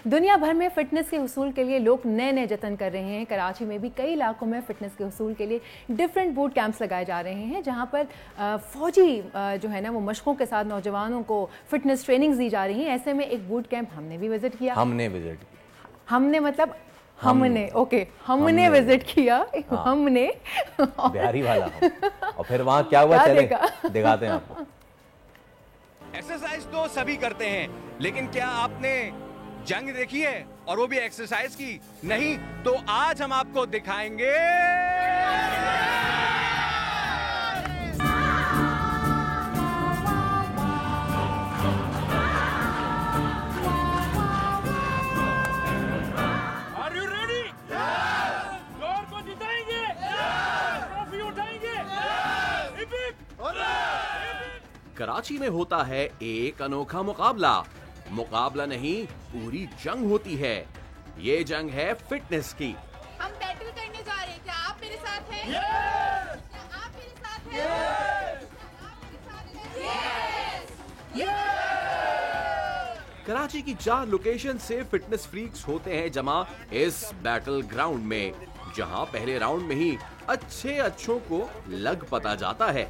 दुनिया भर में फिटनेस के हुसूल के लिए लोग नए नए जतन कर रहे हैं। कराची में भी कई इलाकों में फिटनेस के हुसूल के लिए डिफरेंट बूट कैंप्स लगाए जा रहे हैं, जहां पर फौजी जो है ना वो मशकों के साथ नौजवानों को फिटनेस ट्रेनिंग्स दी जा रही हैं। ऐसे में एक बूट कैंप हमने भी विजिट किया। हमने विजिट किया। हाँ। हमने बिहारी वाला और फिर वहाँ क्या हुआ, चले दिखाते हैं आपको। एक्सरसाइज तो सभी करते हैं, लेकिन क्या आपने जंग देखी है, और वो भी एक्सरसाइज की? नहीं तो आज हम आपको दिखाएंगे कराची में होता है एक अनोखा मुकाबला नहीं, पूरी जंग होती है। ये जंग है फिटनेस की। हम बैटल करने जा रहे हैं। क्या आप मेरे साथ हैं? क्या आप मेरे साथ हैं? कराची की 4 लोकेशन से फिटनेस फ्रीक्स होते हैं जमा इस बैटल ग्राउंड में, जहां पहले राउंड में ही अच्छों को लग पता जाता है।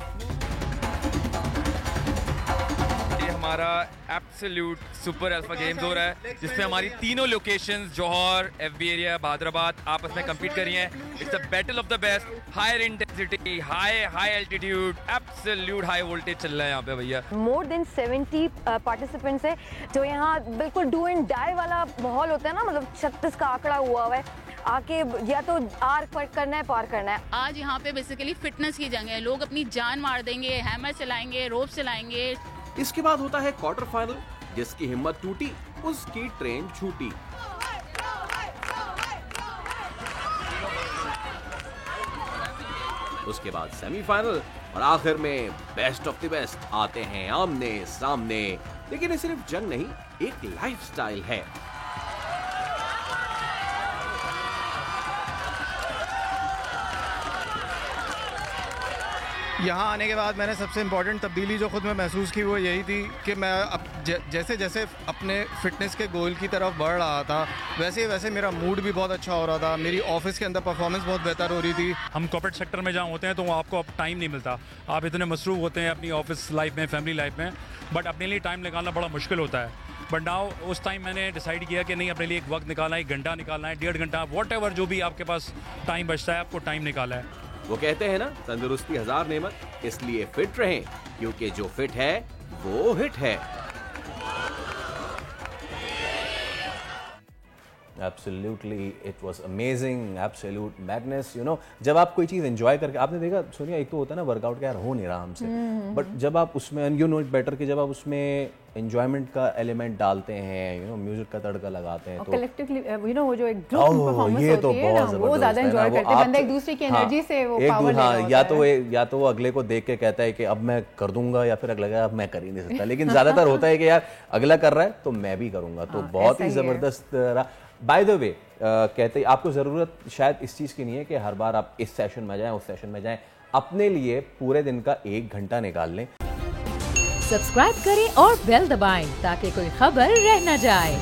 हमारा एब्सोल्यूट सुपर अल्फा गेम्स हो रहा है, जिसमें हमारी तीनों locations Jauhar, FB area, Hyderabad आपस में compete कर रही हैं। It's a battle of the best, higher intensity, high altitude, absolute high voltage चल रहा है यहाँ पे भैया। मोर देन 70 पार्टिसिपेंट्स है, जो यहाँ बिल्कुल डू एंड डाई वाला माहौल होता है ना, मतलब 36 का आंकड़ा हुआ है। आके या तो आर करना है, पार करना है। आज यहाँ पे बेसिकली फिटनेस की जंग है। लोग अपनी जान मार देंगे, हैमर चलाएंगे, रोप चलाएंगे। इसके बाद होता है क्वार्टर फाइनल। जिसकी हिम्मत टूटी उसकी ट्रेन छूटी। उसके बाद सेमीफाइनल और आखिर में बेस्ट ऑफ द बेस्ट आते हैं आमने सामने। लेकिन ये सिर्फ जंग नहीं, एक लाइफस्टाइल है। यहाँ आने के बाद मैंने सबसे इम्पॉर्टेंट तब्दीली जो खुद में महसूस की वो यही थी कि मैं अब जैसे जैसे अपने फिटनेस के गोल की तरफ बढ़ रहा था, वैसे वैसे मेरा मूड भी बहुत अच्छा हो रहा था। मेरी ऑफिस के अंदर परफॉर्मेंस बहुत बेहतर हो रही थी। हम कॉर्पोरेट सेक्टर में जहाँ होते हैं तो वहाँ आपको अब टाइम नहीं मिलता। आप इतने मसरूफ़ होते हैं अपनी ऑफिस लाइफ में, फैमिली लाइफ में, बट अपने लिए टाइम निकालना बड़ा मुश्किल होता है। बट नाउ उस टाइम मैंने डिसाइड किया कि नहीं, अपने लिए एक वक्त निकालना है, 1 घंटा निकालना है, 1.5 घंटा, वॉट जो भी आपके पास टाइम बचता है, आपको टाइम निकाला है। वो कहते हैं ना, तंदुरुस्ती 1000 नेमत, इसलिए फिट रहें, क्योंकि जो फिट है वो हिट है। Absolutely, it was amazing, absolute madness, you know। जब आप कोई चीज़ एंजॉय करके, आपने देखा सोनिया, एक तो होता है ना वर्कआउट का यार हो नहीं रहा हमसे, बट जब आप उसमें यू नो इट बेटर कि जब आप उसमें एंजॉयमेंट का एलिमेंट डालते हैं, यू नो म्यूजिक का तड़का लगाते हैं, तो कलेक्टिवली यू नो वो जो एक ग्रुप परफॉर्मेंस ये तो होती है ना, वो ज्यादा एंजॉय करते हैं। बंदा एक दूसरे की एनर्जी से वो पावर लेता है। या तो वो अगले को देख के कहता है कि अब मैं कर दूंगा, या फिर अगला अब मैं कर ही नहीं सकता। लेकिन ज्यादातर होता है कि यार अगला कर रहा है तो मैं भी करूंगा। तो बहुत ही जबरदस्त रहा। बाय द वे, कहते आपको ज़रूरत शायद इस चीज़ की नहीं है कि हर बार आप इस सेशन में जाएं, उस सेशन में जाएं। अपने लिए पूरे दिन का 1 घंटा निकाल लें। सब्सक्राइब करें और बेल दबाएं ताकि कोई खबर रह न जाए।